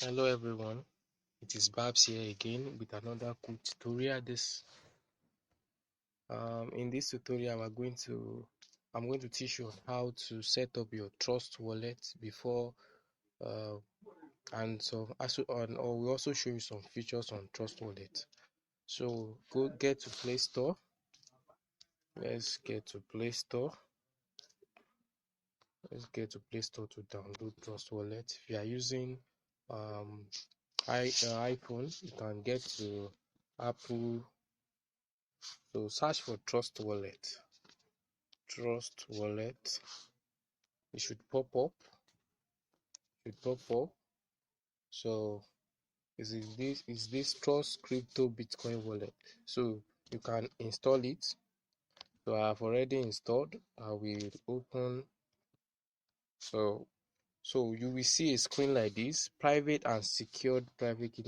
Hello everyone, it is Babs here again with another cool tutorial. In this tutorial I'm going to teach you how to set up your Trust wallet before we'll also show you some features on Trust wallet. So go get to Play Store. Let's get to Play Store. To download Trust wallet. If you are using iPhone, you can get to Apple. So search for Trust wallet. It should pop up. So is this Trust crypto Bitcoin wallet? So you can install it. So I have already installed. I will open. So you will see a screen like this: private and secured private key.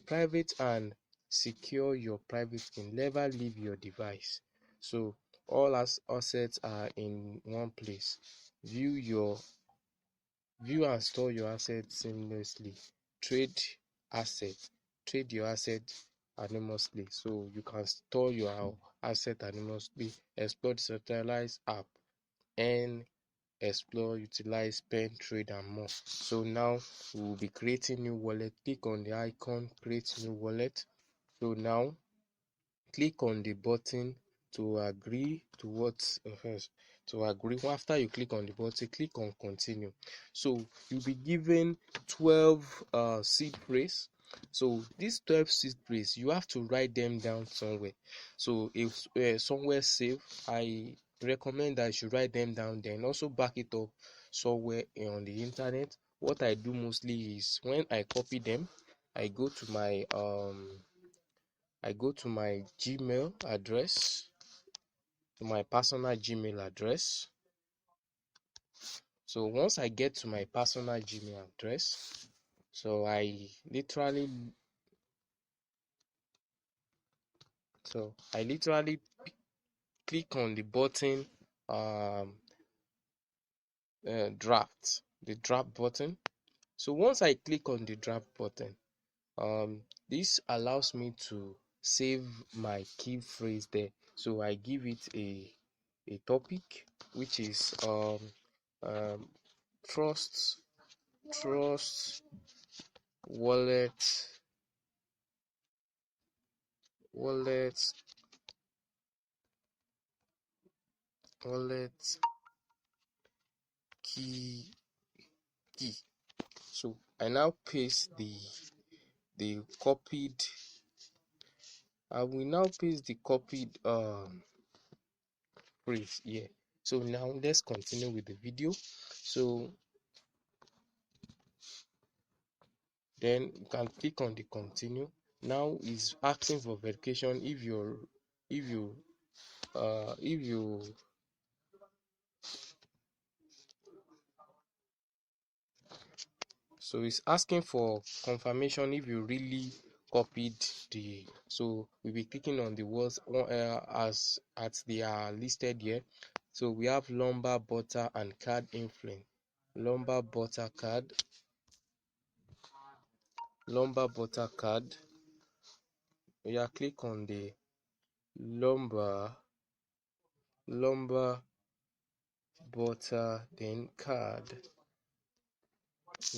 Private and secure your private key. Never leave your device. So all assets are in one place. View and store your assets seamlessly. Trade your assets anonymously. So you can store your asset anonymously. Explore decentralized app and explore, utilize, spend, trade, and more. So now we will be creating new wallet. Click on the icon, create new wallet. So now click on the button to agree to what to agree. After you click on the button, click on continue. So you'll be given 12 seed phrase. So these 12 seed phrase, you have to write them down somewhere. So if somewhere safe, I recommend that you should write them down, then also back it up somewhere on the internet. What I do mostly is when I copy them, I go to my Gmail address, to my personal Gmail address. So once I get to my personal Gmail address, so I literally click on the button the draft button. So once I click on the draft button, this allows me to save my key phrase there. So I give it a topic, which is trust wallet key. So I now paste the copied. I will now paste the copied phrase here. So now let's continue with the video. So then you can click on the continue. Now it's asking for verification so it's asking for confirmation if you really copied the. So we'll be clicking on the words as they are listed here. So we have lumber, butter, and card influence. Lumber, butter, card. Yeah, click on the lumber, butter, then card.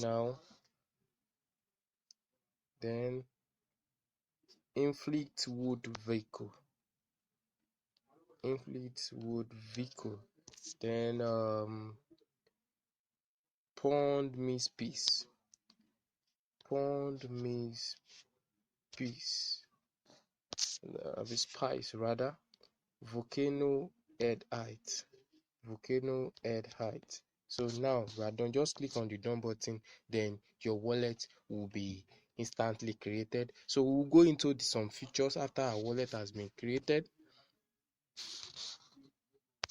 Now, then inflict wood vehicle. Then pond means peace. Spice rather. Volcano head height. So now we are done. Just click on the done button, then your wallet will be instantly created. So we'll go into some features after our wallet has been created.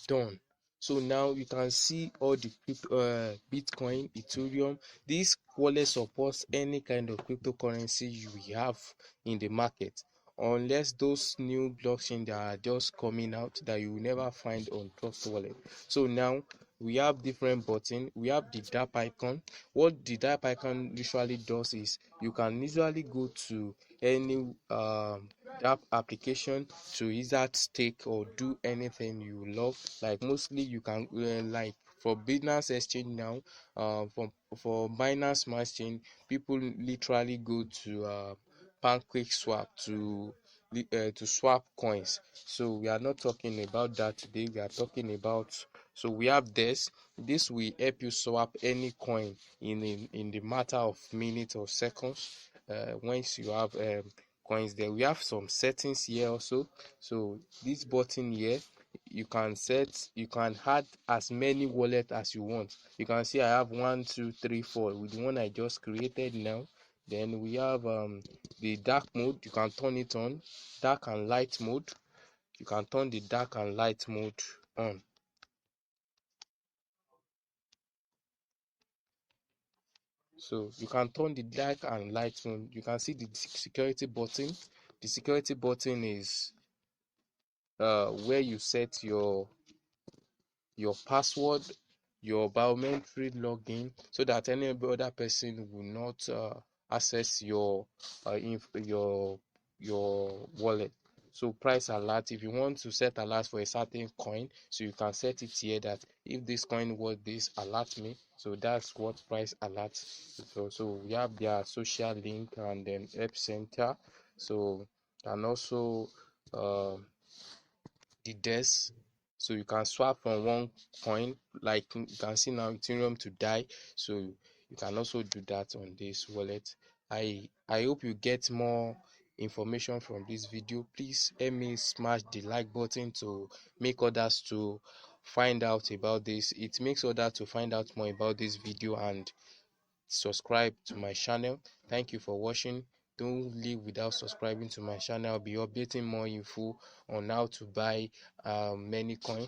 Done. So now you can see all the Bitcoin, Ethereum. This wallet supports any kind of cryptocurrency you have in the market, unless those new blockchain that are just coming out that you will never find on Trust wallet. So now we have different button. We have the dap icon. What the dap icon usually does is you can usually go to any dap application to either stake or do anything you love. Like mostly you can like for Binance exchange now, for Binance Smart Chain, people literally go to pancakeswap to swap coins. So we are not talking about that today. We are talking about, so we have this. This will help you swap any coin in the matter of minutes or seconds. Once you have coins there, we have some settings here also. So this button here, you can add as many wallet as you want. You can see I have 1 2 3 4 with the one I just created now. Then we have the dark mode. You can turn it on. Dark and light mode. You can turn the dark and light mode on. So you can turn the dark and light mode. You can see the security button. The security button is where you set your password, your biometric login, so that any other person will not access your wallet. So price alert, if you want to set alert for a certain coin, so you can set it here that if this coin was this, alert me. So that's what price alert. So we have their social link and then app center. So and also the desk, so you can swap from one coin, like you can see now ethereum to DAI. So you can also do that on this wallet. I hope you get more information from this video. Please help me smash the like button to make others to find out about this. It makes others to find out more about this video, and subscribe to my channel. Thank you for watching. Don't leave without subscribing to my channel. I'll be updating more info on how to buy many coins.